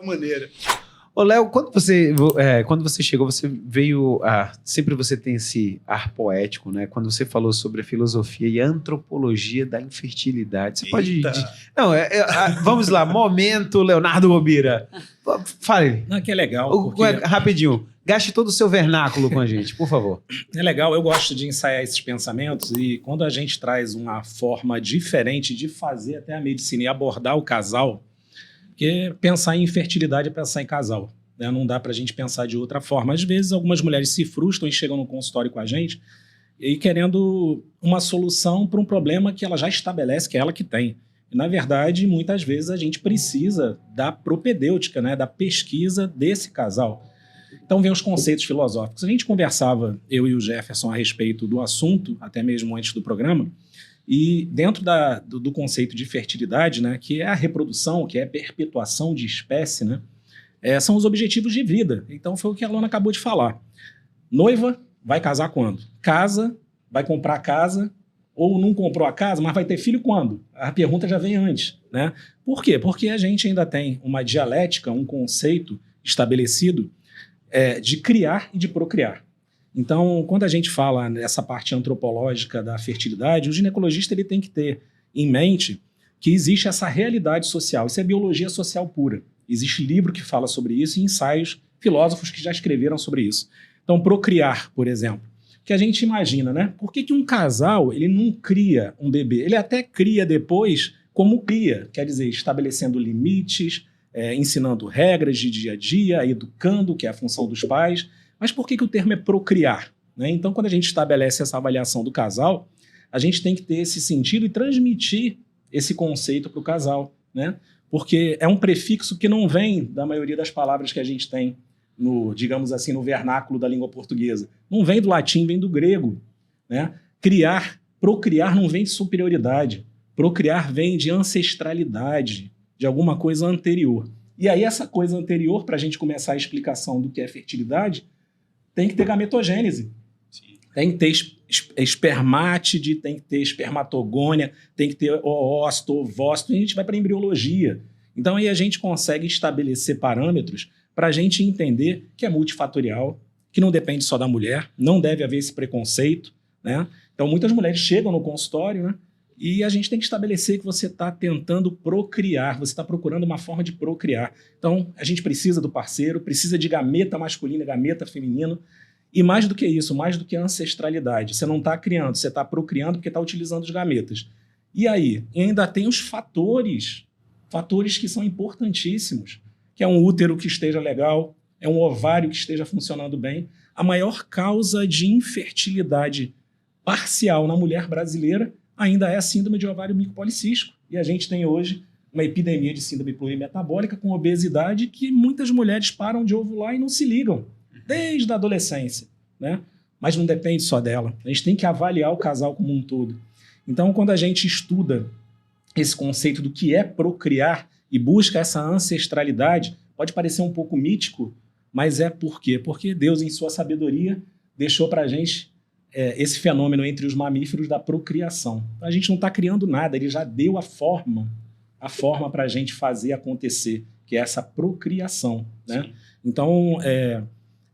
maneira. Ô, Léo, quando você chegou, você veio... sempre você tem esse ar poético, né? Quando você falou sobre a filosofia e a antropologia da infertilidade. Você pode... Não, vamos lá. Momento, Leonardo Gobira. Fale. Não, que é legal. Rapidinho. Gaste todo o seu vernáculo com a gente, por favor. É legal. Eu gosto de ensaiar esses pensamentos e quando a gente traz uma forma diferente de fazer até a medicina e abordar o casal... Porque pensar em infertilidade é pensar em casal, né? Não dá para a gente pensar de outra forma. Às vezes, algumas mulheres se frustram e chegam no consultório com a gente e querendo uma solução para um problema que ela já estabelece, que é ela que tem. E, na verdade, muitas vezes a gente precisa da propedêutica, né? Da pesquisa desse casal. Então, vem os conceitos filosóficos. A gente conversava, eu e o Jefferson, a respeito do assunto, até mesmo antes do programa. E dentro do conceito de fertilidade, né, que é a reprodução, que é a perpetuação de espécie, né, são os objetivos de vida. Então foi o que a Lona acabou de falar. Noiva vai casar quando? Casa, vai comprar casa, ou não comprou a casa, mas vai ter filho quando? A pergunta já vem antes, né? Por quê? Porque a gente ainda tem uma dialética, um conceito estabelecido de criar e de procriar. Então, quando a gente fala nessa parte antropológica da fertilidade, o ginecologista ele tem que ter em mente que existe essa realidade social. Isso é biologia social pura. Existe livro que fala sobre isso e ensaios, filósofos que já escreveram sobre isso. Então, procriar, por exemplo, que a gente imagina, né? Por que um casal ele não cria um bebê? Ele até cria depois como cria, quer dizer, estabelecendo limites, ensinando regras de dia a dia, educando, que é a função dos pais. Mas por que o termo é procriar? Né? Então, quando a gente estabelece essa avaliação do casal, a gente tem que ter esse sentido e transmitir esse conceito para o casal, né? Porque é um prefixo que não vem da maioria das palavras que a gente tem no, digamos assim, no vernáculo da língua portuguesa. Não vem do latim, vem do grego, né? Procriar não vem de superioridade. Procriar vem de ancestralidade, de alguma coisa anterior. E aí essa coisa anterior, para a gente começar a explicação do que é fertilidade, tem que ter gametogênese. Sim. Tem que ter espermátide, tem que ter espermatogônia, tem que ter oócito, ovócito, e a gente vai para a embriologia. Então aí a gente consegue estabelecer parâmetros para a gente entender que é multifatorial, que não depende só da mulher, não deve haver esse preconceito, né? Então muitas mulheres chegam no consultório, né? E a gente tem que estabelecer que você está tentando procriar, você está procurando uma forma de procriar. Então, a gente precisa do parceiro, precisa de gameta masculina, gameta feminino. E mais do que isso, mais do que ancestralidade. Você não está criando, você está procriando porque está utilizando os gametas. E aí, ainda tem os fatores que são importantíssimos, que é um útero que esteja legal, é um ovário que esteja funcionando bem. A maior causa de infertilidade parcial na mulher brasileira ainda é a síndrome de ovário micopolicístico. E a gente tem hoje uma epidemia de síndrome plurimetabólica com obesidade que muitas mulheres param de ovular e não se ligam, desde a adolescência, né? Mas não depende só dela. A gente tem que avaliar o casal como um todo. Então, quando a gente estuda esse conceito do que é procriar e busca essa ancestralidade, pode parecer um pouco mítico, mas é por quê? Porque Deus, em sua sabedoria, deixou para a gente esse fenômeno entre os mamíferos da procriação. A gente não está criando nada, ele já deu a forma para a gente fazer acontecer, que é essa procriação, né? Então,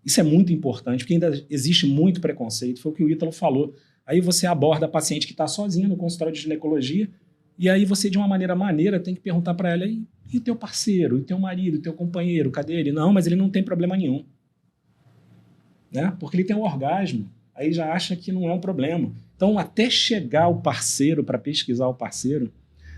isso é muito importante, porque ainda existe muito preconceito, foi o que o Ítalo falou. Aí você aborda a paciente que está sozinha no consultório de ginecologia, e aí você, de uma maneira tem que perguntar para ela, e o teu parceiro, e o teu marido, o teu companheiro, cadê ele? Não, mas ele não tem problema nenhum, né? Porque ele tem um orgasmo. Aí já acha que não é um problema. Então, até chegar o parceiro, para pesquisar o parceiro,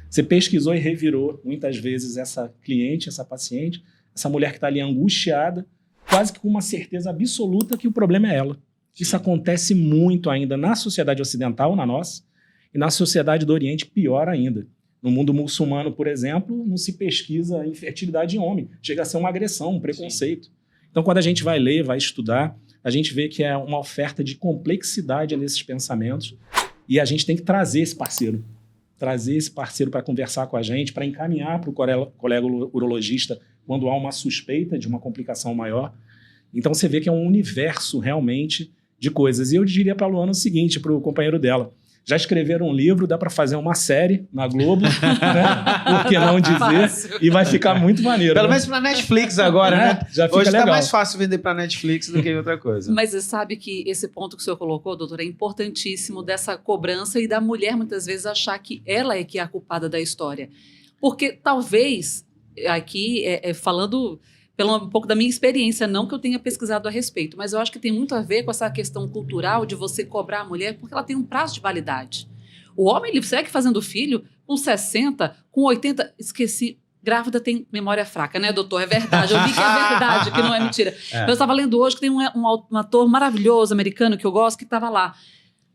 você pesquisou e revirou, muitas vezes, essa cliente, essa paciente, essa mulher que está ali angustiada, quase que com uma certeza absoluta que o problema é ela. Isso acontece muito ainda na sociedade ocidental, na nossa, e na sociedade do Oriente, pior ainda. No mundo muçulmano, por exemplo, não se pesquisa infertilidade em homem. Chega a ser uma agressão, um preconceito. Então, quando a gente vai ler, vai estudar, a gente vê que é uma oferta de complexidade nesses pensamentos e a gente tem que trazer esse parceiro para conversar com a gente, para encaminhar para o colega urologista quando há uma suspeita de uma complicação maior. Então você vê que é um universo realmente de coisas. E eu diria para a Luana o seguinte, para o companheiro dela, Já escreveram um livro, dá para fazer uma série na Globo, né? Por que não dizer? E vai ficar muito maneiro. Pelo né? menos pra Netflix agora, né? Já fica Hoje legal. tá mais fácil vender pra Netflix do que outra coisa. Mas você sabe que esse ponto que o senhor colocou, doutor, é importantíssimo dessa cobrança e da mulher muitas vezes achar que ela é que é a culpada da história. Porque talvez, aqui falando um pouco da minha experiência, não que eu tenha pesquisado a respeito, mas eu acho que tem muito a ver com essa questão cultural de você cobrar a mulher porque ela tem um prazo de validade. O homem, ele segue fazendo filho com 60, com 80, esqueci, grávida tem memória fraca, né, doutor? É verdade, eu vi que é verdade, que não é mentira. Eu estava lendo hoje que tem um ator maravilhoso americano que eu gosto, que estava lá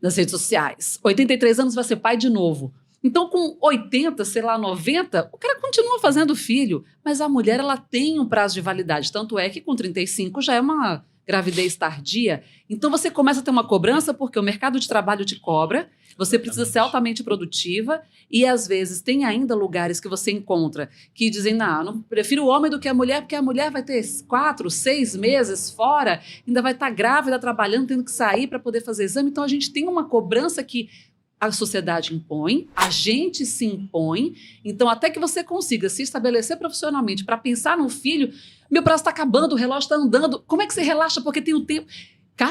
nas redes sociais. 83 anos vai ser pai de novo. Então, com 80, sei lá, 90, o cara continua fazendo filho, mas a mulher, ela tem um prazo de validade. Tanto é que com 35 já é uma gravidez tardia. Então, você começa a ter uma cobrança porque o mercado de trabalho te cobra, você precisa ser altamente produtiva e, às vezes, tem ainda lugares que você encontra que dizem, não prefiro o homem do que a mulher, porque a mulher vai ter 4, 6 meses fora, ainda vai estar grávida, trabalhando, tendo que sair para poder fazer exame. Então, a gente tem uma cobrança que a sociedade impõe, a gente se impõe, então até que você consiga se estabelecer profissionalmente para pensar no filho, meu prazo está acabando, o relógio está andando, como é que você relaxa porque tem o tempo?